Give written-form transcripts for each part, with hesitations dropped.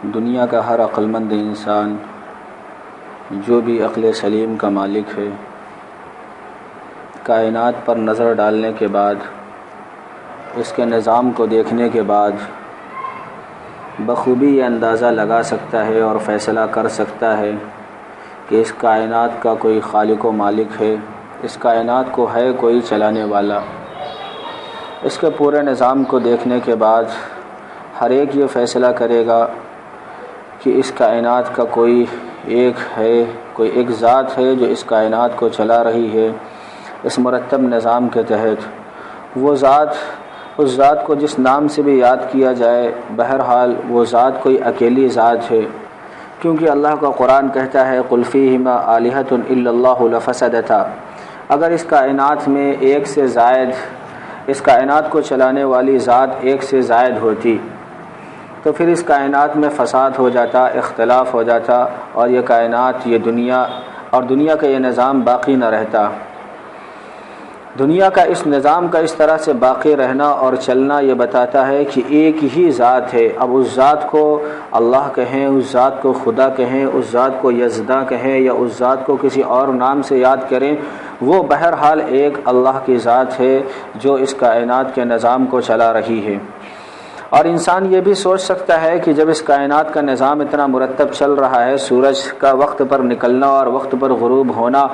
دنیا کا ہر عقلمند انسان جو بھی عقل سلیم کا مالک ہے، کائنات پر نظر ڈالنے کے بعد، اس کے نظام کو دیکھنے کے بعد بخوبی یہ اندازہ لگا سکتا ہے اور فیصلہ کر سکتا ہے کہ اس کائنات کا کوئی خالق و مالک ہے، اس کائنات کو ہے کوئی چلانے والا۔ اس کے پورے نظام کو دیکھنے کے بعد ہر ایک یہ فیصلہ کرے گا کہ اس کائنات کا کوئی ایک ذات ہے جو اس کائنات کو چلا رہی ہے اس مرتب نظام کے تحت۔ وہ ذات، اس ذات کو جس نام سے بھی یاد کیا جائے، بہرحال وہ ذات کوئی اکیلی ذات ہے، کیونکہ اللہ کا قرآن کہتا ہے قُلْ فِيهِمَا آلِهَةٌ إِلَّا اللَّهُ لَفَسَدَتَا۔ اگر اس کائنات میں ایک سے زائد، اس کائنات کو چلانے والی ذات ایک سے زائد ہوتی تو پھر اس کائنات میں فساد ہو جاتا، اختلاف ہو جاتا، اور یہ کائنات، یہ دنیا اور دنیا کا یہ نظام باقی نہ رہتا۔ دنیا کا اس نظام کا اس طرح سے باقی رہنا اور چلنا یہ بتاتا ہے کہ ایک ہی ذات ہے۔ اب اس ذات کو اللہ کہیں، اس ذات کو خدا کہیں، اس ذات کو یزداں کہیں یا اس ذات کو کسی اور نام سے یاد کریں، وہ بہرحال ایک اللہ کی ذات ہے جو اس کائنات کے نظام کو چلا رہی ہے۔ اور انسان یہ بھی سوچ سکتا ہے کہ جب اس کائنات کا نظام اتنا مرتب چل رہا ہے، سورج کا وقت پر نکلنا اور وقت پر غروب ہونا،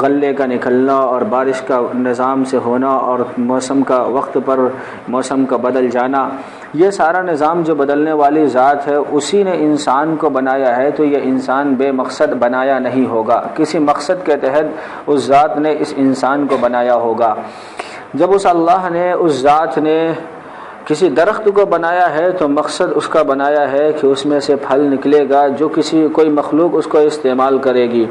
غلے کا نکلنا اور بارش کا نظام سے ہونا، اور موسم کا وقت پر موسم کا بدل جانا، یہ سارا نظام جو بدلنے والی ذات ہے اسی نے انسان کو بنایا ہے، تو یہ انسان بے مقصد بنایا نہیں ہوگا، کسی مقصد کے تحت اس ذات نے اس انسان کو بنایا ہوگا۔ جب اس اللہ نے، اس ذات نے کسی درخت کو بنایا ہے تو مقصد اس کا بنایا ہے کہ اس میں سے پھل نکلے گا جو کوئی مخلوق اس کو استعمال کرے گی۔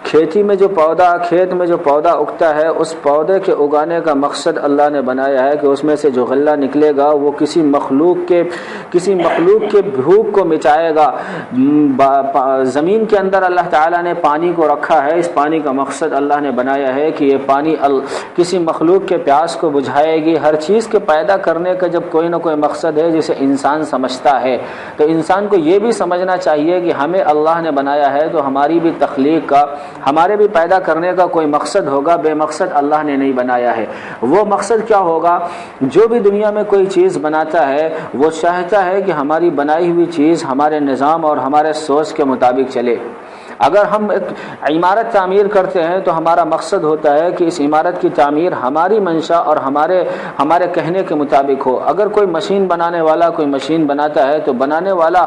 کھیت میں جو پودا اگتا ہے، اس پودے کے اگانے کا مقصد اللہ نے بنایا ہے کہ اس میں سے جو غلہ نکلے گا وہ کسی مخلوق کے بھوک کو مٹائے گا۔ زمین کے اندر اللہ تعالیٰ نے پانی کو رکھا ہے، اس پانی کا مقصد اللہ نے بنایا ہے کہ یہ پانی کسی مخلوق کے پیاس کو بجھائے گی۔ ہر چیز کے پیدا کرنے کا جب کوئی نہ کوئی مقصد ہے جسے انسان سمجھتا ہے، تو انسان کو یہ بھی سمجھنا چاہیے کہ ہمیں اللہ نے بنایا ہے تو ہماری بھی تخلیق کا، ہمارے بھی پیدا کرنے کا کوئی مقصد ہوگا، بے مقصد اللہ نے نہیں بنایا ہے۔ وہ مقصد کیا ہوگا؟ جو بھی دنیا میں کوئی چیز بناتا ہے وہ چاہتا ہے کہ ہماری بنائی ہوئی چیز ہمارے نظام اور ہمارے سوچ کے مطابق چلے۔ اگر ہم ایک عمارت تعمیر کرتے ہیں تو ہمارا مقصد ہوتا ہے کہ اس عمارت کی تعمیر ہماری منشا اور ہمارے کہنے کے مطابق ہو۔ اگر کوئی مشین بنانے والا کوئی مشین بناتا ہے تو بنانے والا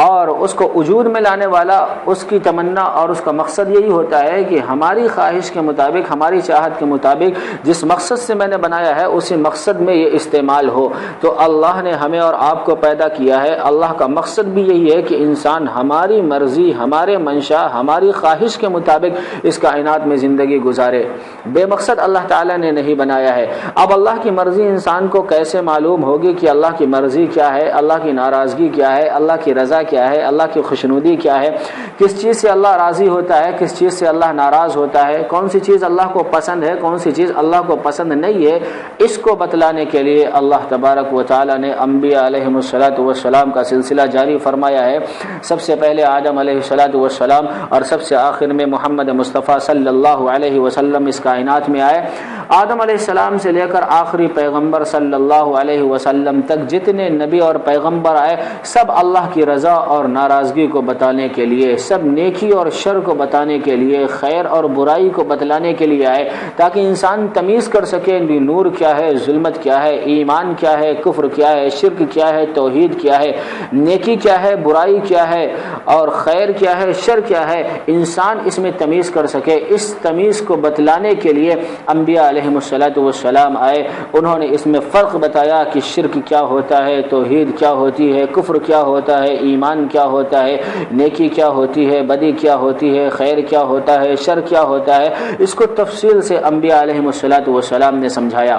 اور اس کو وجود میں لانے والا، اس کی تمنا اور اس کا مقصد یہی ہوتا ہے کہ ہماری خواہش کے مطابق، ہماری چاہت کے مطابق جس مقصد سے میں نے بنایا ہے اسی مقصد میں یہ استعمال ہو۔ تو اللہ نے ہمیں اور آپ کو پیدا کیا ہے، اللہ کا مقصد بھی یہی ہے کہ انسان ہماری مرضی، ہمارے منشا، ہماری خواہش کے مطابق اس کائنات میں زندگی گزارے۔ بے مقصد اللہ تعالیٰ نے نہیں بنایا ہے۔ اب اللہ کی مرضی انسان کو کیسے معلوم ہوگی کہ اللہ کی مرضی کیا ہے، اللہ کی ناراضگی کیا ہے، اللہ کی رضا کیا ہے، اللہ کی خوشنودی کیا ہے، کس چیز سے اللہ راضی ہوتا ہے، کس چیز سے اللہ ناراض ہوتا ہے، کون سی چیز اللہ کو پسند ہے، کون سی چیز اللہ کو پسند نہیں ہے، اس کو بتلانے کے لیے اللہ تبارک و تعالیٰ نے انبیاء علیہم الصلاۃ کا سلسلہ جاری فرمایا ہے۔ سب سے پہلے آدم علیہ السلام اور سب سے آخر میں محمد مصطفیٰ صلی اللہ علیہ وسلم اس کائنات میں آئے۔ آدم علیہ السلام سے لے کر آخری پیغمبر صلی اللہ علیہ وسلم تک جتنے نبی اور پیغمبر آئے، سب اللہ کی رضا اور ناراضگی کو بتانے کے لیے، سب نیکی اور شر کو بتانے کے لیے، خیر اور برائی کو بتلانے کے لیے آئے، تاکہ انسان تمیز کر سکے نور کیا ہے، ظلمت کیا ہے، ایمان کیا ہے، کفر کیا ہے، شرک کیا ہے، توحید کیا ہے، نیکی کیا ہے، برائی کیا ہے، اور خیر کیا ہے، شر کیا ہے، انسان اس میں تمیز کر سکے۔ اس تمیز کو بتلانے کے لیے انبیاء علیہم السلام آئے۔ انہوں نے اس میں فرق بتایا کہ شرک کیا ہوتا ہے، توحید کیا ہوتی ہے، کفر کیا ہوتا ہے، ایمان کیا ہوتا ہے، نیکی کیا ہوتی ہے، بدی کیا ہوتی ہے، خیر کیا ہوتا ہے، شر کیا ہوتا ہے۔ اس کو تفصیل سے انبیاء علیہم السلام نے سمجھایا۔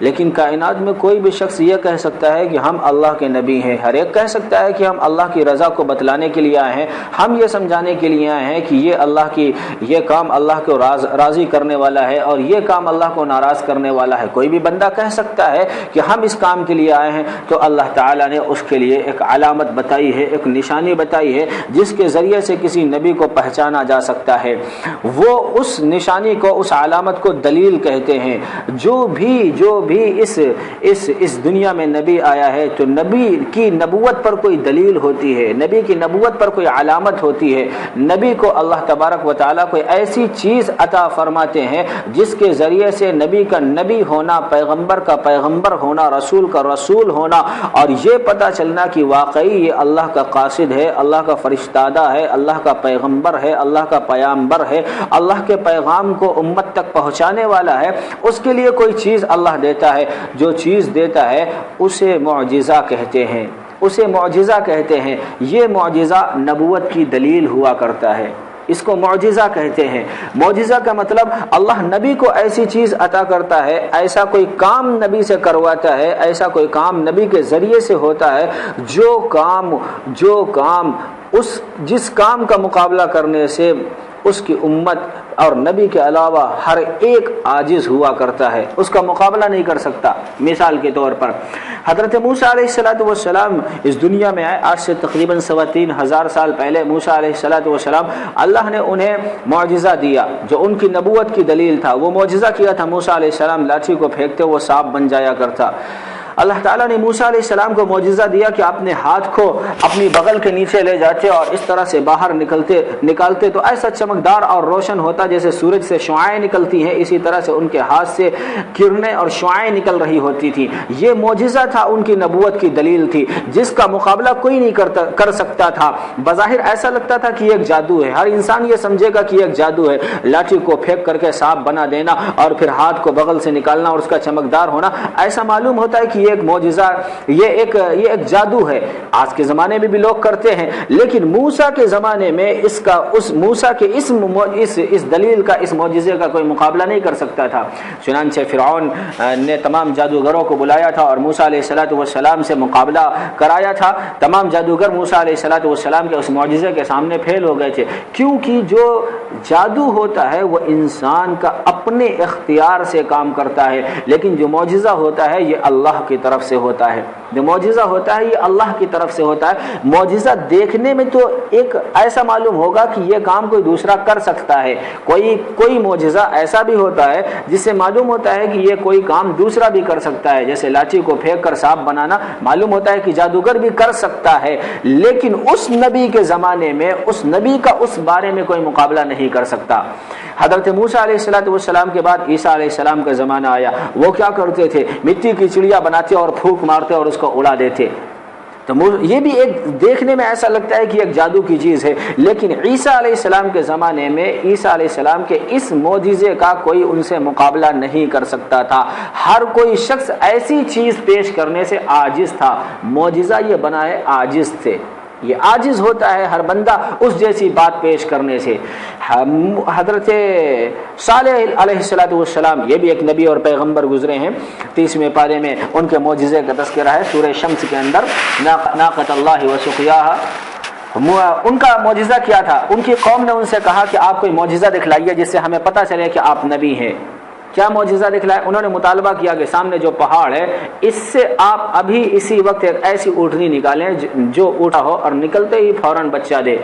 لیکن کائنات میں کوئی بھی شخص یہ کہہ سکتا ہے کہ ہم اللہ کے نبی ہیں، ہر ایک کہہ سکتا ہے کہ ہم اللہ کی رضا کو بتلانے کے لیے آئے ہیں، ہم یہ سمجھانے کے لیے آئے ہیں کہ یہ کام اللہ کو راضی کرنے والا ہے اور یہ کام اللہ کو ناراض کرنے والا ہے۔ کوئی بھی بندہ کہہ سکتا ہے کہ ہم اس کام کے لیے آئے ہیں، تو اللہ تعالیٰ نے اس کے لیے ایک علامت بتائی ہے، ایک نشانی بتائی ہے جس کے ذریعے سے کسی نبی کو پہچانا جا سکتا ہے۔ وہ اس نشانی کو، اس علامت کو دلیل کہتے ہیں۔ جو بھی اس دنیا میں نبی آیا ہے تو نبی کی نبوت پر کوئی دلیل ہوتی ہے، نبی کی نبوت پر کوئی علامت ہوتی ہے۔ نبی کو اللہ تبارک و تعالیٰ کوئی ایسی چیز عطا فرماتے ہیں جس کے ذریعے سے نبی کا نبی ہونا، پیغمبر کا پیغمبر ہونا، رسول کا رسول ہونا اور یہ پتہ چلنا کہ واقعی یہ اللہ کا قاصد ہے، اللہ کا فرشتادہ ہے، اللہ کا پیغمبر ہے، اللہ کا پیامبر ہے، اللہ کے پیغام کو امت تک پہنچانے والا ہے۔ اس کے لیے کوئی چیز اللہ دیتا ہے، جو چیز دیتا ہے اسے معجزہ کہتے ہیں، اسے معجزہ کہتے ہیں۔ یہ معجزہ نبوت کی دلیل ہوا کرتا ہے، اس کو معجزہ کہتے ہیں۔ معجزہ کا مطلب اللہ نبی کو ایسی چیز عطا کرتا ہے، ایسا کوئی کام نبی سے کرواتا ہے، ایسا کوئی کام نبی کے ذریعے سے ہوتا ہے جو کام جس کام کا مقابلہ کرنے سے اس کی امت اور نبی کے علاوہ ہر ایک عاجز ہوا کرتا ہے، اس کا مقابلہ نہیں کر سکتا۔ مثال کے طور پر حضرت موسیٰ علیہ السلام اس دنیا میں آئے، آج سے تقریباً 3,2500 سال پہلے موسیٰ علیہ السلام اللہ نے انہیں معجزہ دیا جو ان کی نبوت کی دلیل تھا۔ وہ معجزہ کیا تھا، موسیٰ علیہ السلام لاٹھی کو پھینکتے وہ سانپ بن جایا کرتا۔ اللہ تعالیٰ نے موسیٰ علیہ السلام کو معجزہ دیا کہ اپنے ہاتھ کو اپنی بغل کے نیچے لے جاتے اور اس طرح سے باہر نکالتے تو ایسا چمکدار اور روشن ہوتا جیسے سورج سے شعاعیں نکلتی ہیں، اسی طرح سے ان کے ہاتھ سے کرنیں اور شعاعیں نکل رہی ہوتی تھی۔ یہ معجزہ تھا، ان کی نبوت کی دلیل تھی جس کا مقابلہ کوئی نہیں کر سکتا تھا۔ بظاہر ایسا لگتا تھا کہ یہ ایک جادو ہے، ہر انسان یہ سمجھے گا کہ یہ ایک جادو ہے، لاٹھی کو پھینک کر کے سانپ بنا دینا اور پھر ہاتھ کو بغل سے نکالنا اور اس کا چمکدار ہونا، ایسا معلوم ہوتا ہے کہ یہ ایک معجزہ، یہ ایک جادو ہے۔ آج کے زمانے میں بھی لوگ کرتے ہیں، لیکن موسیٰ کے زمانے میں موسیٰ کے اس دلیل کا، اس معجزے کا کوئی مقابلہ نہیں کر سکتا تھا۔ چنانچہ فرعون نے تمام جادوگروں کو بلایا تھا اور موسیٰ علیہ السلام سے مقابلہ کرایا تھا۔ تمام جادوگر موسیٰ علیہ السلام کے اس معجزے کے سامنے فیل ہو گئے تھے، کیونکہ جو جادو ہوتا ہے وہ انسان کا اپنے اختیار سے کام کرتا ہے، لیکن جو معجزہ ہوتا ہے یہ اللہ کی طرف سے ہوتا ہے۔ جو معجزہ ہوتا ہے یہ اللہ کی طرف سے ہوتا ہے۔ معجزہ دیکھنے میں تو ایک ایسا معلوم ہوگا کہ یہ کام کوئی دوسرا کر سکتا ہے، کوئی معجزہ ایسا بھی ہوتا ہے جس سے معلوم ہوتا ہے کہ یہ کوئی کام دوسرا بھی کر سکتا ہے، جیسے لاٹھی کو پھینک کر سانپ بنانا معلوم ہوتا ہے کہ جادوگر بھی کر سکتا ہے، لیکن اس نبی کے زمانے میں اس نبی کا اس بارے میں کوئی مقابلہ نہیں کر سکتا۔ حضرت موسیٰ علیہ السلام کے بعد عیسیٰ علیہ السلام کا زمانہ آیا۔ وہ کیا کرتے تھے؟ مٹی کی چڑیا بناتے اور پھونک مارتے اور اس کو اڑا دیتے۔ تو یہ بھی ایک دیکھنے میں ایسا لگتا ہے کہ ایک جادو کی چیز ہے، لیکن عیسیٰ علیہ السلام کے زمانے میں عیسیٰ علیہ السلام کے اس معجزے کا کوئی ان سے مقابلہ نہیں کر سکتا تھا۔ ہر کوئی شخص ایسی چیز پیش کرنے سے عاجز تھا۔ معجزہ یہ بنائے عاجز تھے، یہ عاجز ہوتا ہے ہر بندہ اس جیسی بات پیش کرنے سے۔ حضرت صالح علیہ السلام یہ بھی ایک نبی اور پیغمبر گزرے ہیں۔ 30ویں پارے میں ان کے معجزے کا تذکرہ ہے، سورہ شمس کے اندر، ناقۃ اللہ و سقیاہا۔ ان کا معجزہ کیا تھا؟ ان کی قوم نے ان سے کہا کہ آپ کوئی معجزہ دکھلائیے جس سے ہمیں پتہ چلے کہ آپ نبی ہیں۔ کیا معجزہ دکھلائے؟ انہوں نے مطالبہ کیا کہ سامنے جو پہاڑ ہے اس سے آپ ابھی اسی وقت ایک ایسی اونٹنی نکالیں جو اونٹا ہو اور نکلتے ہی فوراً بچہ دے۔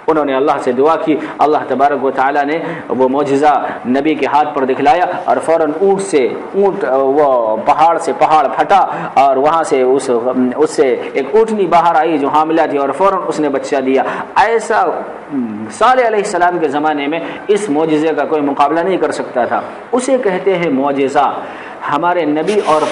انہوں نے اللہ سے دعا کی، اللہ تبارک و تعالیٰ نے وہ معجزہ نبی کے ہاتھ پر دکھلایا اور فوراً اونٹ وہ پہاڑ سے پہاڑ پھٹا اور وہاں سے اس سے ایک اونٹنی باہر آئی جو حاملہ تھی اور فوراً اس نے بچہ دیا۔ ایسا صالح علیہ السلام کے زمانے میں اس معجزے کا کوئی مقابلہ نہیں کر سکتا تھا، اسے کہتے ہیں معجزہ۔ ہمارے نبی اور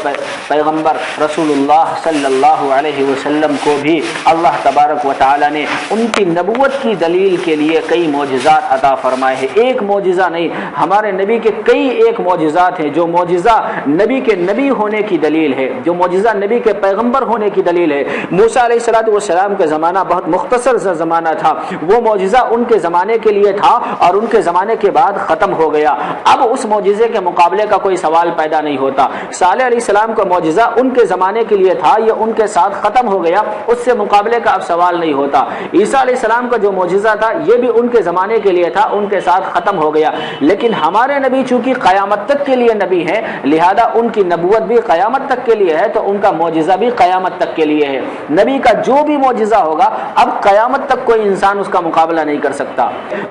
پیغمبر رسول اللہ صلی اللہ علیہ وسلم کو بھی اللہ تبارک و تعالی نے ان کی نبوت کی دلیل کے لیے کئی معجزات عطا فرمائے ہیں۔ ایک معجزہ نہیں، ہمارے نبی کے کئی ایک معجزات ہیں جو معجزہ نبی کے نبی ہونے کی دلیل ہے، جو معجزہ نبی کے پیغمبر ہونے کی دلیل ہے۔ موسیٰ علیہ السلام کا زمانہ بہت مختصر سا زمانہ تھا، وہ معجزہ ان کے زمانے کے لیے تھا اور ان کے زمانے کے بعد ختم ہو گیا۔ اب اس معجزے کے مقابلے کا کوئی سوال پیدا نہیں ہوتا۔ صالح علیہ السلام کا معجزہ ان کے زمانے کے لیے تھا، یہ ان کے ساتھ ختم ہو گیا، اس سے مقابلے کا اب سوال نہیں ہوتا۔ عیسیٰ علیہ السلام کا جو معجزہ تھا یہ بھی ان کے زمانے کے لیے تھا، ان کے ساتھ ختم ہو گیا۔ لیکن ہمارے نبی چونکہ قیامت تک کے لیے نبی ہیں، لہذا ان کی نبوت بھی قیامت تک کے لیے ہے، تو ان کا معجزہ بھی قیامت تک کے لیے ہے۔ نبی کا جو بھی معجزہ ہوگا اب قیامت تک کوئی انسان اس کا مقابلہ نہیں کر سکتا۔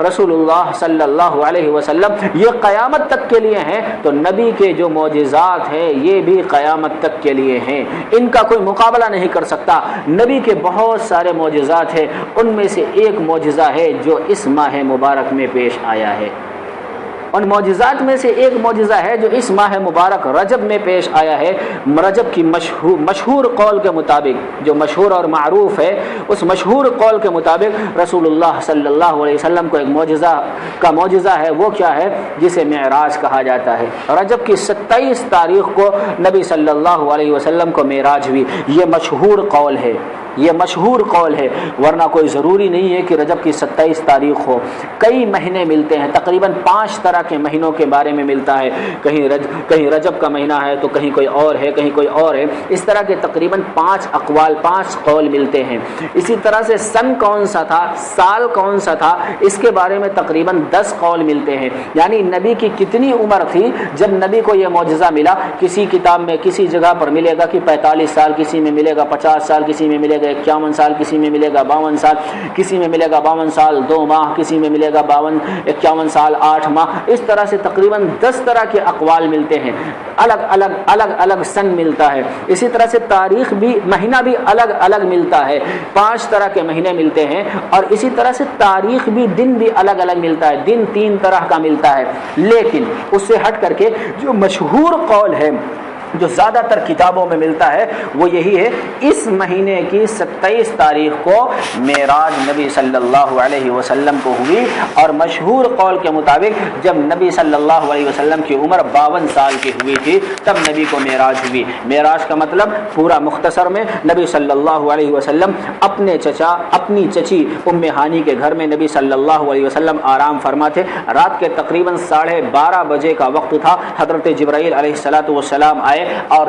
رسول اللہ صلی اللہ علیہ وسلم یہ قیامت تک کے لیے ہیں، تو نبی کے جو معجزات ہیں یہ بھی قیامت تک کے لیے ہیں، ان کا کوئی مقابلہ نہیں کر سکتا۔ نبی کے بہت سارے معجزات ہیں، ان میں سے ایک معجزہ ہے جو اس ماہ مبارک میں پیش آیا ہے۔ ان معجزات میں سے ایک معجزہ ہے جو اس ماہ مبارک رجب میں پیش آیا ہے۔ رجب کی مشہور قول کے مطابق، جو مشہور اور معروف ہے، اس مشہور قول کے مطابق رسول اللہ صلی اللہ علیہ وسلم کو ایک معجزہ ہے، وہ کیا ہے؟ جسے معراج کہا جاتا ہے۔ رجب کی 27 تاریخ کو نبی صلی اللہ علیہ وسلم کو معراج ہوئی، یہ مشہور قول ہے، یہ مشہور قول ہے، ورنہ کوئی ضروری نہیں ہے کہ رجب کی 27 تاریخ ہو۔ کئی مہینے ملتے ہیں، تقریباً 5 طرح کے مہینوں کے بارے میں ملتا ہے، کہیں رجب کا مہینہ ہے تو کہیں کوئی اور ہے، کہیں کوئی اور ہے، اس طرح کے تقریباً 5 اقوال، 5 قول ملتے ہیں۔ اسی طرح سے سن کون سا تھا، سال کون سا تھا، اس کے بارے میں تقریباً 10 قول ملتے ہیں۔ یعنی نبی کی کتنی عمر تھی جب نبی کو یہ معجزہ ملا؟ کسی کتاب میں کسی جگہ پر ملے گا کہ 45 سال، کسی میں ملے گا 50 سال، کسی میں ملے گا 51 سال، کسی میں ملے گا 52 سال، کسی میں ملے گا 52 سال 2 ماہ، کسی میں ملے گا 51 سال 8 ماہ۔ اس طرح سے تقریباً 10 طرح کے اقوال ملتے ہیں، الگ الگ سن ملتا ہے۔ اسی طرح سے تاریخ بھی، مہینہ بھی الگ الگ ملتا ہے، 5 طرح کے مہینے ملتے ہیں، اور اسی طرح سے تاریخ بھی، دن بھی الگ الگ ملتا ہے، دن 3 طرح کا ملتا ہے۔ لیکن اس سے ہٹ کر کے جو مشہور قول ہے، جو زیادہ تر کتابوں میں ملتا ہے، وہ یہی ہے، اس مہینے کی 27 تاریخ کو معراج نبی صلی اللہ علیہ وسلم کو ہوئی، اور مشہور قول کے مطابق جب نبی صلی اللہ علیہ وسلم کی عمر 52 سال کی ہوئی تھی تب نبی کو معراج ہوئی۔ معراج کا مطلب پورا مختصر میں، نبی صلی اللہ علیہ وسلم اپنے چچا، اپنی چچی ام ہانی کے گھر میں نبی صلی اللہ علیہ وسلم آرام فرما تھے۔ رات کے تقریباً 12:30 بجے کا وقت تھا۔ حضرت جبرائیل علیہ السلام آئے اور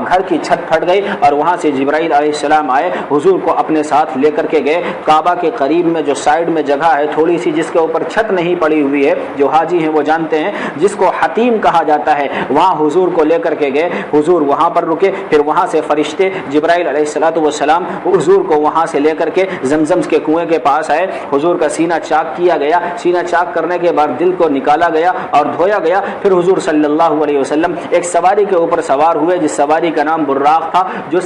گھر کی چھت پھٹ گئی، اور وہاں سے جبرائیل علیہ السلام آئے، حضور کو اپنے ساتھ لے کر کے گئے۔ کعبہ کے قریب میں جو سائیڈ میں جگہ ہے تھوڑی سی، جس کے اوپر چھت نہیں پڑی ہوئی ہے، جو حاجی ہیں وہ جانتے ہیں، جس کو حتیم کہا جاتا ہے، وہاں حضور کو لے کر کے گئے۔ حضور وہاں پر رکے، پھر وہاں سے فرشتے جبرائیل علیہ السلام حضور کو وہاں سے لے کر کے زمزم کے کنویں کے پاس آئے۔ حضور کا سینہ چاک کیا گیا، سینہ چاک کرنے کے بعد دل کو نکالا گیا اور دھویا گیا۔ پھر حضور صلی اللہ علیہ وسلم ایک سواری کے اوپر سوار ہوئے، جس سواری کا نام براق تھا، جو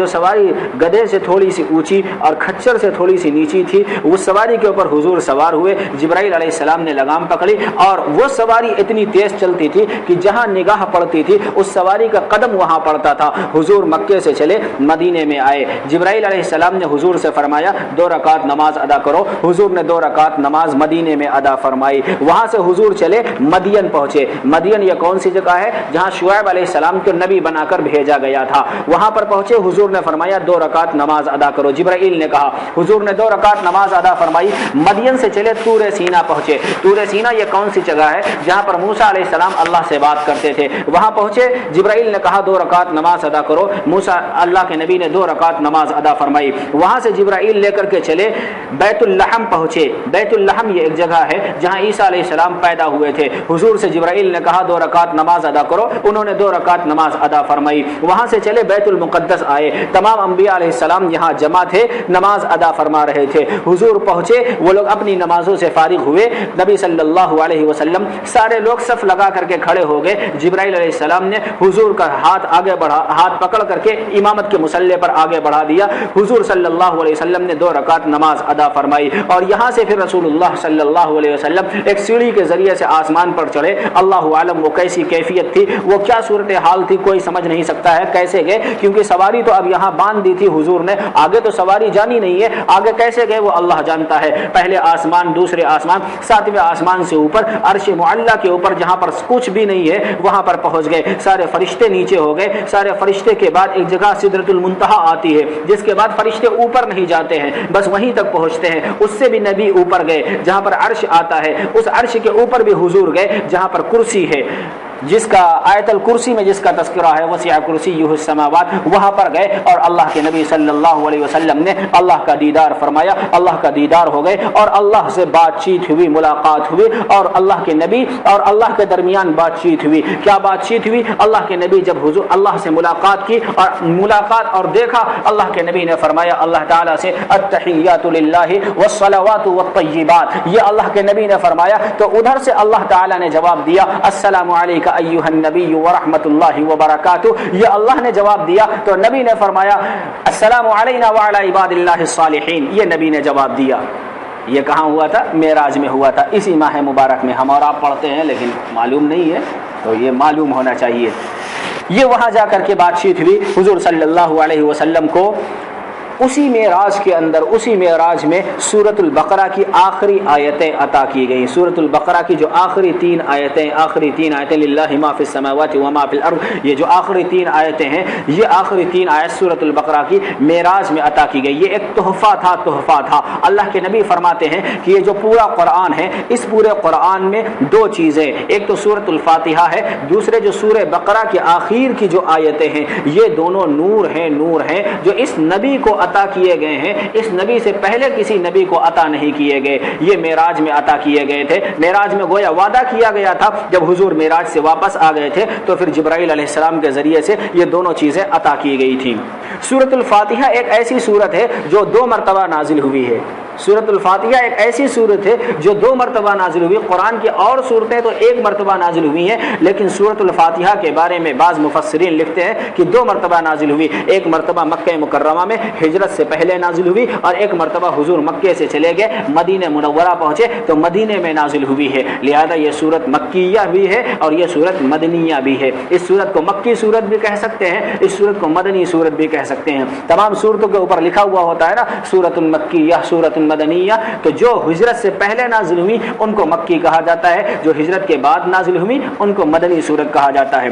سواری گدھے سے تھوڑی سی اونچی اور کھچر سے تھوڑی سی نیچی تھی، اس سواری کے اوپر حضور سوار ہوئے۔ جبرائیل علیہ السلام نے لگام پکڑی، اور وہ سواری اتنی تیز چلتی تھی کہ جہاں نگاہ پڑتی تھی اس سواری کا قدم وہاں پڑتا تھا۔ حضور مکے سے چلے مدینے میں آئے، جبرائیل علیہ السلام نے حضور سے فرمایا 2 رکعت نماز ادا کرو۔ حضور نے 2 رکعت نماز مدینے میں ادا فرمائی۔ وہاں سے حضور چلے مدین پہنچے۔ مدین یہ کون سی جگہ ہے؟ جہاں شعیب علیہ السلام کو نبی بنا کر بھیجا گیا تھا۔ وہاں پر پہنچے، حضور نے فرمایا 2 رکعت نماز ادا کرو۔ جبرائیل نے کہا، حضور نے 2 رکعت نماز ادا فرمائی۔ مدین سے چلے طور سینا پہنچے۔ طور سینا یہ کون سی جگہ ہے؟ جہاں پر موسیٰ علیہ السلام اللہ سے بات کرتے تھے۔ وہاں پہنچے، جبرائیل نے کہا 2 رکعت نماز ادا کرو۔ موسیٰ، اللہ کے نبی نے 2 رکعت نماز ادا فرمائی۔ وہاں سے جبرائیل لے کر کے چلے بیت اللحم پہنچے۔ بیت اللحم یہ ایک جگہ ہے جہاں عیسیٰ علیہ السلام پیدا ہوئے تھے۔ حضور سے جبرائیل نے کہا 2 رکعت نماز ادا کرو. انہوں نے 2 رکعت نماز ادا فرمائی. وہاں سے چلے بیت المقدس آئے. تمام انبیاء علیہ السلام یہاں جمع تھے, نماز ادا فرما رہے تھے. حضور پہنچے, وہ لوگ اپنی نمازوں سے فارغ ہوئے. نبی صلی اللہ علیہ وسلم سارے لوگ صف لگا کر کے کھڑے ہو گئے. جبرائیل علیہ السلام نے حضور کا ہاتھ آگے بڑھا, ہاتھ پکڑ کر کے امامت کے مصلی پر آگے بڑھا دیا. حضور صلی اللہ علیہ وسلم نے 2 رکعت نماز ادا فرمائی. اور یہاں سے پھر رسول اللہ صلی اللہ علیہ وسلم ایک سیڑھی کے ذریعے سے آسمان پر چڑھے. اللہ عالم وہ کیسی کیفیت تھی, وہ کیا صورتحال تھی, کوئی سمجھ نہیں سکتا ہے کیسے گئے, کیونکہ سواری تو اب یہاں باندھ دی تھی حضور نے, آگے تو سواری جانی نہیں ہے. آگے کیسے گئے وہ اللہ جانتا ہے. پہلے آسمان, دوسرے آسمان, 7ویں آسمان سے اوپر عرش معلی کے اوپر جہاں پر کچھ بھی نہیں ہے وہاں پر پہنچ گئے. سارے فرشتے نیچے ہو گئے. سارے فرشتے کے بعد ایک جگہ سدرۃ المنتہا آتی ہے, جس کے بعد فرشتے اوپر نہیں جاتے ہیں, بس وہیں تک پہنچتے ہیں. اس سے بھی نبی اوپر گئے جہاں پر عرش آتا ہے. اس عرش کے اوپر بھی حضور گئے جہاں پر کرسی ہے, جس کا آیت الکرسی میں جس کا تذکرہ ہے وسع کرسیہ السماوات, وہاں پر گئے اور اللہ کے نبی صلی اللہ علیہ وسلم نے اللہ کا دیدار فرمایا. اللہ کا دیدار ہو گئے اور اللہ سے بات چیت ہوئی, ملاقات ہوئی, اور اللہ کے نبی اور اللہ کے درمیان بات چیت ہوئی. کیا بات چیت ہوئی؟ اللہ کے نبی جب حضور اللہ سے ملاقات کی اور دیکھا, اللہ کے نبی نے فرمایا اللہ تعالیٰ سے التحیات للہ والصلوات والطیبات, یہ اللہ کے نبی نے فرمایا. تو ادھر سے اللہ تعالیٰ نے جواب دیا السلام علیکم ایھا النبی ورحمۃ اللہ وبرکاتہ, یہ اللہ نے جواب دیا. تو نبی نے فرمایا السلام علینا وعلی عباد اللہ الصالحین, یہ نبی نے جواب دیا. یہ کہاں ہوا تھا؟ معراج میں ہوا تھا, اسی ماہ مبارک میں. ہم اور آپ پڑھتے ہیں لیکن معلوم نہیں ہے, تو یہ معلوم ہونا چاہیے. یہ وہاں جا کر کے بات چیت ہوئی. حضور صلی اللہ علیہ وسلم کو اسی معراج کے اندر, اسی معراج میں سورۃ البقرہ کی آخری آیتیں عطا کی گئیں. سورۃ البقرہ کی جو آخری 3 آیتیں للہ ما فی السماوات و ما فی الارض, یہ جو آخری 3 آیتیں ہیں, یہ آخری 3 آیت سورۃ البقرہ کی معراج میں عطا کی گئی. یہ ایک تحفہ تھا. اللہ کے نبی فرماتے ہیں کہ یہ جو پورا قرآن ہے, اس پورے قرآن میں 2 چیزیں, ایک تو سورۃ الفاتحہ ہے, دوسرے جو سورہ بقرہ کے آخر کی جو آیتیں ہیں, یہ دونوں نور ہیں جو اس نبی کو عطا کیے گئے ہیں. اس نبی سے پہلے کسی نبی کو عطا نہیں کیے گئے, یہ معراج میں عطا کیے گئے تھے. معراج میں گویا وعدہ کیا گیا تھا, جب حضور معراج سے واپس آ گئے تھے تو پھر جبرائیل علیہ السلام کے ذریعے سے یہ دونوں چیزیں عطا کی گئی تھیں. سورۃ الفاتحہ ایک ایسی سورت ہے جو 2 مرتبہ نازل ہوئی ہے. سورۃ الفاتحہ ایک ایسی سورت ہے جو 2 مرتبہ نازل ہوئی. قرآن کی اور صورتیں تو 1 مرتبہ نازل ہوئی ہیں, لیکن سورۃ الفاتحہ کے بارے میں بعض مفسرین لکھتے ہیں کہ 2 مرتبہ نازل ہوئی. 1 مرتبہ مکہ مکرمہ میں ہجرت سے پہلے نازل ہوئی, اور 1 مرتبہ حضور مکے سے چلے گئے, مدینہ منورہ پہنچے تو مدینے میں نازل ہوئی ہے. لہذا یہ سورت مکیہ بھی ہے اور یہ سورت مدنیہ بھی ہے. اس سورت کو مکی سورت بھی کہہ سکتے ہیں, اس سورت کو مدنی سورت بھی کہہ سکتے ہیں. تمام سورتوں کے اوپر لکھا ہوا ہوتا ہے نا سورت مکیہ, سورت مدنیہ, تو جو ہجرت سے پہلے نازل ہوئی ان کو مکی کہا جاتا ہے, جو ہجرت کے بعد نازل ہوئی ان کو مدنی سورت کہا جاتا ہے.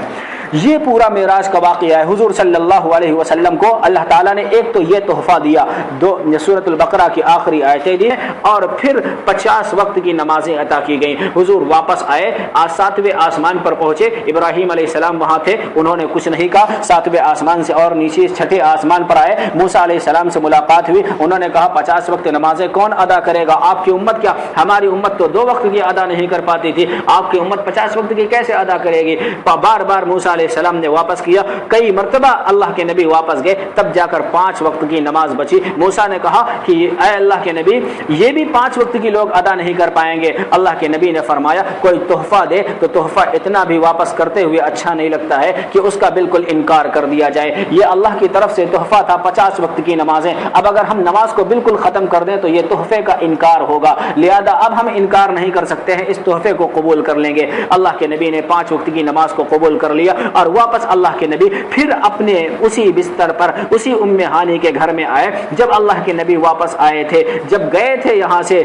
یہ پورا معراج کا واقعہ ہے. حضور صلی اللہ علیہ وسلم کو اللہ تعالیٰ نے ایک تو یہ تحفہ دیا, 2 سورۃ البقرہ کی آخری آیتیں دی, اور پھر 50 وقت کی نمازیں عطا کی گئیں. حضور واپس آئے, 7ویں آسمان پر پہنچے. ابراہیم علیہ السلام وہاں تھے, انہوں نے کچھ نہیں کہا. 7ویں آسمان سے اور نیچے 6ٹھے آسمان پر آئے. موسیٰ علیہ السلام سے ملاقات ہوئی, انہوں نے کہا 50 وقت نمازیں کون ادا کرے گا؟ آپ کی امت کیا, ہماری امت تو 2 وقت کی ادا نہیں کر پاتی تھی, آپ کی امت 50 وقت کی کیسے ادا کرے گی؟ بار بار موسیٰ علیہ السلام نے واپس کیا, کئی مرتبہ اللہ کے نبی واپس گئے, تب جا کر 5 وقت کی نماز بچی. موسیٰ نے کہا کہ اے اللہ کے نبی, یہ بھی 5 وقت کی لوگ ادا نہیں کر پائیں گے. اللہ کے نبی نے فرمایا کوئی تحفہ دے تو تحفہ اتنا بھی واپس کرتے ہوئے اچھا نہیں لگتا ہے کہ اس کا بالکل انکار کر دیا جائے. یہ اللہ کی طرف سے تحفہ تھا, 50 وقت کی نمازیں. اب اگر ہم نماز کو بالکل ختم کر دیں تو یہ تحفے کا انکار ہوگا, لہذا اب ہم انکار نہیں کر سکتے ہیں, اس تحفے کو قبول کر لیں گے. اللہ کے نبی نے 5 وقت کی نماز کو قبول کر لیا, اور واپس اللہ کے نبی پھر اپنے اسی بستر پر اسی ام ہانی کے گھر میں آئے. جب اللہ کے نبی واپس آئے تھے, جب گئے تھے, یہاں سے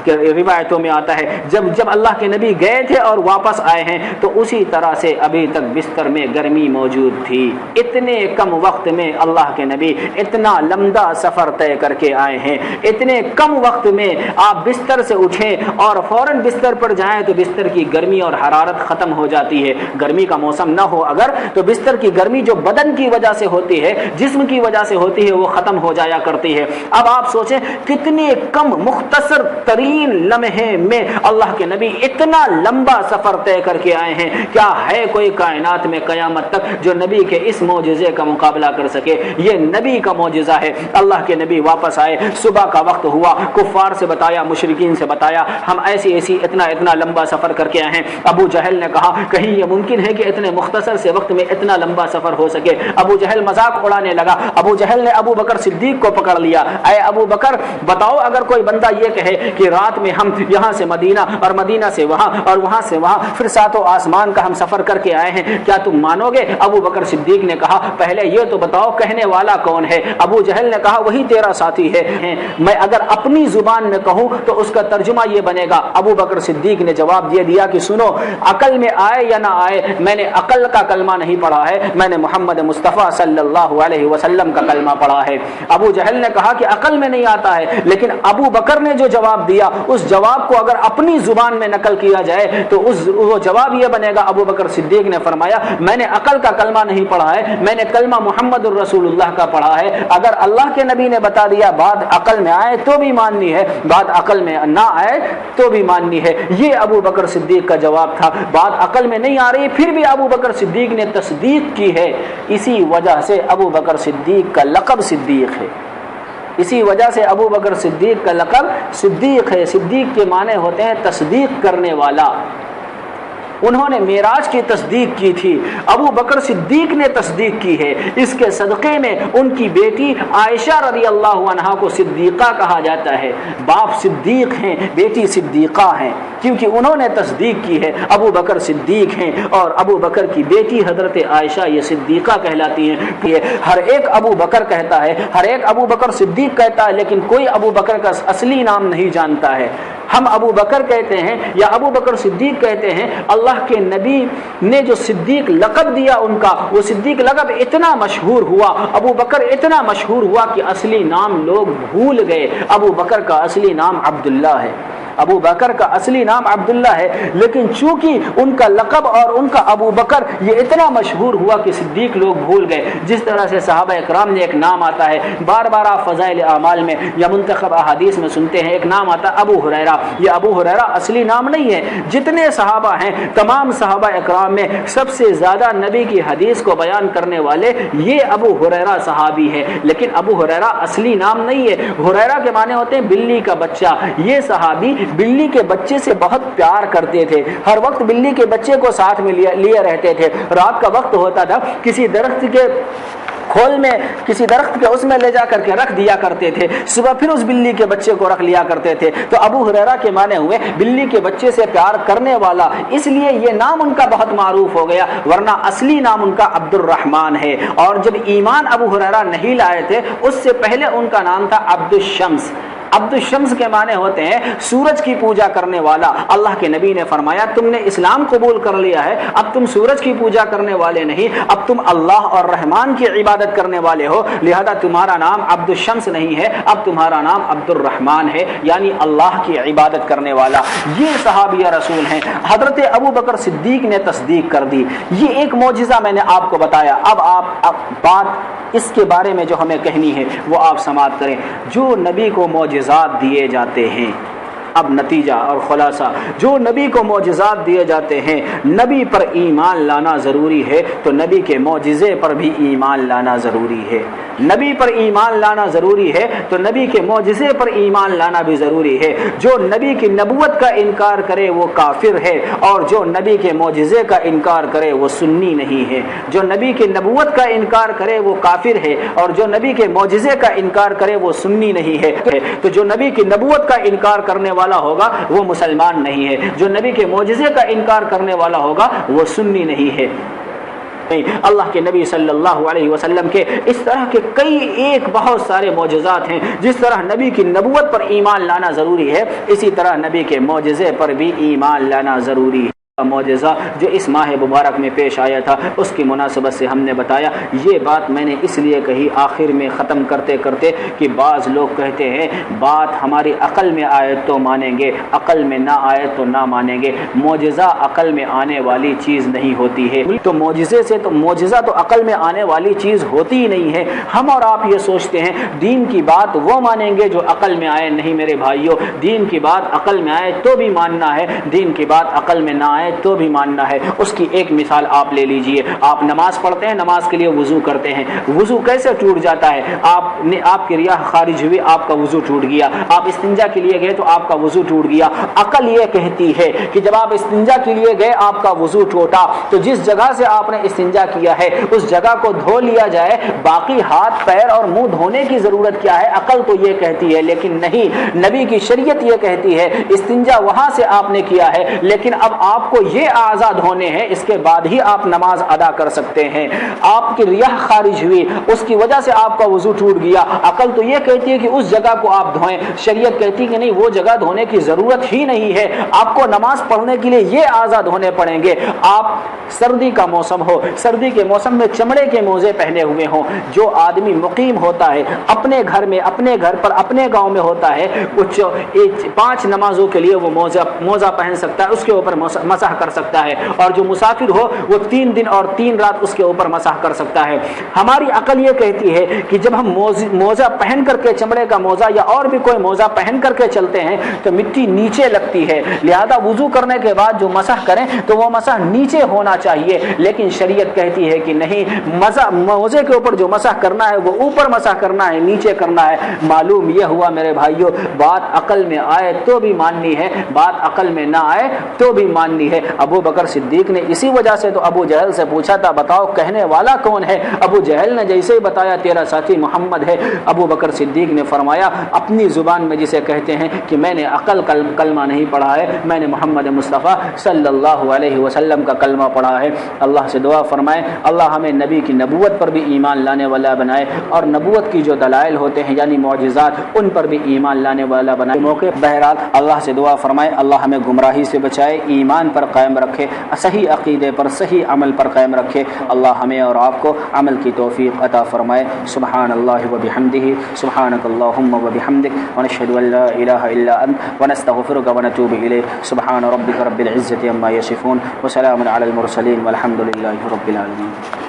روایتوں میں آتا ہے جب اللہ کے نبی گئے تھے اور واپس آئے ہیں تو اسی طرح سے ابھی تک بستر میں گرمی موجود تھی. اتنے کم وقت میں اللہ کے نبی اتنا لمبا سفر طے کر کے آئے ہیں. اتنے کم وقت میں آپ بستر سے اٹھیں اور فوراً بستر پر جائیں تو بستر کی گرمی اور حرارت ختم ہو جاتی ہے. گرمی کا موسم نہ ہو اگر تو بستر کی گرمی جو بدن کی وجہ سے ہوتی ہے، جسم کی وجہ سے ہوتی ہے، وہ ختم ہو جایا کرتی ہے۔ اب آپ سوچیں کتنے کم مختصر ترین لمحے میں اللہ کے نبی اتنا لمبا سفر طے کر کے آئے ہیں۔ کیا ہے کوئی کائنات میں قیامت تک جو نبی کے اس معجزے کا مقابلہ کر سکے؟ یہ نبی کا معجزہ ہے۔ اللہ کے نبی واپس آئے، صبح کا وقت ہوا، کفار سے بتایا، مشرکین سے بتایا ہم ایسی اتنا لمبا سفر کر کے آئے ہیں۔ ابو جہل نے کہا کہیں یہ ممکن ہے کہ اتنے مختصر سے وقت میں اتنا لمبا سفر ہو سکے؟ ابو جہل مذاق اڑانے لگا۔ ابو جہل نے ابو بکر صدیق کو پکڑ لیا، اے ابو بکر بتاؤ اگر کوئی بندہ یہ کہے کہ رات میں ہم یہاں سے مدینہ اور مدینہ سے وہاں اور وہاں سے وہاں پھر ساتوں آسمان کا ہم سفر کر کے آئے ہیں، کیا تم مانو گے؟ ابو بکر صدیق نے کہا پہلے یہ تو بتاؤ کہنے والا کون ہے؟ ابو جہل نے کہا وہی تیرا ساتھی ہے، میں اگر اپنی زبان میں کہوں تو اس کا ترجمہ یہ بنے گا۔ ابو بکر صدیق نے جواب دے دیا کہ سنو، عقل میں آئے یا نہ آئے، میں نے عقل کا کلمہ نہیں پڑھا ہے، میں نے محمد مصطفیٰ صلی اللہ علیہ وسلم کا کلمہ پڑھا ہے۔ ابو جہل نے کہا کہ عقل میں نہیں آتا ہے، لیکن ابو بکر نے جو جواب دیا اس جواب کو اگر اپنی زبان میں نقل کیا جائے تو وہ جواب یہ بنے گا۔ ابو بکر صدیق نے فرمایا میں نے عقل کا کلمہ نہیں پڑھا ہے، میں نے کلمہ محمد الرسول اللہ کا پڑھا ہے۔ اگر اللہ کے نبی نے بتا دیا بات عقل میں آئے تو بھی ماننی ہے، بات عقل میں نہ آئے تو بھی ماننی ہے۔ یہ ابو بکر صدیق کا جواب تھا۔ بات عقل میں نہیں آ رہی پھر بھی ابو بکر صدیق نے تصدیق کی ہے، اسی وجہ سے ابو بکر صدیق کا لقب صدیق ہے، اسی وجہ سے ابو بکر صدیق کا لقب صدیق ہے۔ صدیق کے معنی ہوتے ہیں تصدیق کرنے والا۔ انہوں نے معراج کی تصدیق کی تھی، ابو بکر صدیق نے تصدیق کی ہے۔ اس کے صدقے میں ان کی بیٹی عائشہ رضی اللہ عنہا کو صدیقہ کہا جاتا ہے۔ باپ صدیق ہیں، بیٹی صدیقہ ہیں، کیونکہ انہوں نے تصدیق کی ہے۔ ابو بکر صدیق ہیں اور ابو بکر کی بیٹی حضرت عائشہ یہ صدیقہ کہلاتی ہیں۔ ہر ایک ابو بکر کہتا ہے، ہر ایک ابو بکر صدیق کہتا ہے، لیکن کوئی ابو بکر کا اصلی نام نہیں جانتا ہے۔ ہم ابو بکر کہتے ہیں یا ابو بکر صدیق کہتے ہیں، اللہ کے نبی نے جو صدیق لقب دیا ان کا، وہ صدیق لقب اتنا مشہور ہوا، ابو بکر اتنا مشہور ہوا کہ اصلی نام لوگ بھول گئے۔ ابو بکر کا اصلی نام عبداللہ ہے، ابو بکر کا اصلی نام عبداللہ ہے، لیکن چونکہ ان کا لقب اور ان کا ابو بکر یہ اتنا مشہور ہوا کہ صدیق لوگ بھول گئے۔ جس طرح سے صحابہ اکرام نے ایک نام آتا ہے، بار بار آپ فضائل اعمال میں یا منتخب احادیث میں سنتے ہیں، ایک نام آتا ہے ابو ہریرہ۔ یہ ابو ہریرہ اصلی نام نہیں ہے۔ جتنے صحابہ ہیں تمام صحابہ اکرام میں سب سے زیادہ نبی کی حدیث کو بیان کرنے والے یہ ابو ہریرہ صحابی ہے، لیکن ابو ہریرہ اصلی نام نہیں ہے۔ ہریرہ کے معنی ہوتے ہیں بلی کا بچہ۔ یہ صحابی بلی کے بچے سے بہت پیار کرتے تھے، ہر وقت بلی کے بچے کو ساتھ میں لیے رہتے تھے۔ رات کا وقت ہوتا تھا، کسی درخت کے کھول میں، کسی درخت کے اس میں لے جا کر کے رکھ دیا کرتے تھے، صبح پھر اس بلی کے بچے کو رکھ لیا کرتے تھے۔ تو ابو ہریرہ کے معنی ہوئے بلی کے بچے سے پیار کرنے والا، اس لیے یہ نام ان کا بہت معروف ہو گیا، ورنہ اصلی نام ان کا عبد الرحمن ہے۔ اور جب ایمان ابو ہریرہ نہیں لائے تھے اس سے پہلے ان کا نام تھا عبد الشمس۔ عبد الشمس کے معنی ہوتے ہیں سورج کی پوجا کرنے والا۔ اللہ کے نبی نے فرمایا تم نے اسلام قبول کر لیا ہے، اب تم سورج کی پوجا کرنے والے نہیں، اب تم اللہ اور رحمان کی عبادت کرنے والے ہو، لہذا تمہارا نام عبد الشمس نہیں ہے، اب تمہارا نام عبد الرحمن ہے، یعنی اللہ کی عبادت کرنے والا۔ یہ صحابی رسول ہیں۔ حضرت ابو بکر صدیق نے تصدیق کر دی۔ یہ ایک معجزہ میں نے آپ کو بتایا۔ اب آپ بات اس کے بارے میں جو ہمیں کہنی ہے وہ آپ سماعت کریں۔ جو نبی کو معجزات دیے جاتے ہیں، اب نتیجہ اور خلاصہ، جو نبی کو معجزات دیے جاتے ہیں نبی پر ایمان لانا ضروری ہے، تو نبی کے معجزے پر بھی ایمان لانا ضروری ہے۔ نبی پر ایمان لانا ضروری ہے تو نبی کے معجزے پر ایمان لانا بھی ضروری ہے۔ جو نبی کی نبوت کا انکار کرے وہ کافر ہے، اور جو نبی کے معجزے کا انکار کرے وہ سنی نہیں ہے۔ جو نبی کی نبوت کا انکار کرے وہ کافر ہے، اور جو نبی کے معجزے کا انکار کرے وہ سنی نہیں ہے۔ تو جو نبی کی نبوت کا انکار کرنے والا ہوگا وہ مسلمان نہیں ہے، جو نبی کے معجزے کا انکار کرنے والا ہوگا وہ سنی نہیں ہے۔ اللہ کے نبی صلی اللہ علیہ وسلم کے اس طرح کے کئی ایک بہت سارے معجزات ہیں۔ جس طرح نبی کی نبوت پر ایمان لانا ضروری ہے، اسی طرح نبی کے معجزے پر بھی ایمان لانا ضروری ہے۔ معجزہ جو اس ماہ مبارک میں پیش آیا تھا اس کی مناسبت سے ہم نے بتایا۔ یہ بات میں نے اس لیے کہی آخر میں ختم کرتے کرتے کہ بعض لوگ کہتے ہیں بات ہماری عقل میں آئے تو مانیں گے، عقل میں نہ آئے تو نہ مانیں گے۔ معجزہ عقل میں آنے والی چیز نہیں ہوتی ہے، تو معجزہ تو عقل میں آنے والی چیز ہوتی ہی نہیں ہے۔ ہم اور آپ یہ سوچتے ہیں دین کی بات وہ مانیں گے جو عقل میں آئے۔ نہیں میرے بھائیوں، دین کی بات عقل میں آئے تو بھی ماننا ہے، دین کی بات عقل میں نہ آئے تو بھی ماننا ہے۔ اس کی ایک مثال آپ لے لیجئے، آپ نماز پڑھتے ہیں، نماز کے لیے وضو کرتے ہیں، وضو کیسے ٹوٹ جاتا ہے؟ آپ کی ریاح خارج ہوئی، آپ کا وضو ٹوٹ گیا۔ آپ استنجا کے لیے گئے تو آپ کا وضو ٹوٹ گیا۔ عقل یہ کہتی ہے کہ جب آپ استنجا کے لیے گئے آپ کا وضو ٹوٹا تو جس جگہ سے آپ نے استنجا کیا ہے اس جگہ کو دھو لیا جائے، باقی ہاتھ پیر اور منہ دھونے کی ضرورت کیا ہے؟ عقل تو یہ کہتی ہے، لیکن نہیں، نبی کی شریعت یہ کہتی ہے استنجا وہاں سے آپ نے کیا ہے لیکن اب آپ کو یہ اعضاء دھونے ہیں، اس کے بعد ہی آپ نماز ادا کر سکتے ہیں۔ آپ کی ریاح خارج ہوئی، اس کی وجہ سے آپ کا وضو ٹوٹ گیا، عقل تو یہ کہتی ہے کہ اس جگہ کو آپ دھوئیں، شریعت کہتی ہے کہ نہیں، وہ جگہ دھونے کی ضرورت ہی نہیں ہے، آپ کو نماز پڑھنے کے لیے یہ اعضاء دھونے پڑیں گے۔ آپ سردی کا موسم ہو، سردی کے موسم میں چمڑے کے موزے پہنے ہوئے ہوں، جو آدمی مقیم ہوتا ہے اپنے گھر میں، اپنے گھر پر، اپنے گاؤں میں ہوتا ہے، کچھ 5 نمازوں کے لیے وہ موزہ پہن سکتا ہے، اس کے اوپر مسح کر سکتا ہے، اور جو مسافر ہو وہ 3 دن اور 3 رات اس کے اوپر مسح کر سکتا ہے۔ ہماری عقل یہ کہتی ہے کہ جب ہم موزہ پہن کر کے، چمڑے کا موزہ یا اور بھی کوئی موزہ پہن کر کے چلتے ہیں تو مٹی نیچے لگتی ہے، لہذا وضو کرنے کے بعد جو مسح کریں تو وہ مسح نیچے ہونا چاہیے، لیکن شریعت کہتی ہے کہ نہیں، موزے کے اوپر جو مسح کرنا ہے وہ اوپر مسح کرنا ہے، نیچے کرنا ہے۔ معلوم یہ ہوا میرے بھائیوں، بات عقل میں آئے تو بھی ماننی ہے، بات عقل میں نہ آئے تو بھی ماننی ہے۔ ابو بکر صدیق نے اسی وجہ سے تو ابو جہل سے پوچھا تھا بتاؤ کہنے والا کون ہے؟ ابو جہل نے جیسے ہی بتایا تیرا ساتھی محمد ہے، ابو بکر صدیق نے فرمایا اپنی زبان میں جسے کہتے ہیں کہ میں نے عقل کلمہ نہیں پڑھا ہے، میں نے محمد مصطفیٰ صلی اللہ علیہ وسلم کا کلمہ پڑھا ہے۔ اللہ سے دعا فرمائیں اللہ ہمیں نبی کی نبوت پر بھی ایمان لانے والا بنائے، اور نبوت کی جو دلائل ہوتے ہیں یعنی معجزات ان پر بھی ایمان لانے والا بنائے۔ موقع بہرحال اللہ سے دعا فرمائیں اللہ ہمیں گمراہی سے بچائے، ایمان پر قائم رکھے، صحیح عقیدے پر، صحیح عمل پر قائم رکھے۔ اللہ ہمیں اور آپ کو عمل کی توفیق عطا فرمائے۔ سبحان اللہ و بحمدہ، سبحانک اللہم و بحمدک، ونشہد ان لا الہ الا انت، ونستغفرک ونتوب الیک۔ سبحان ربک رب العزة عما یصفون، وسلام علی المرسلین، والحمد للہ رب العالمین۔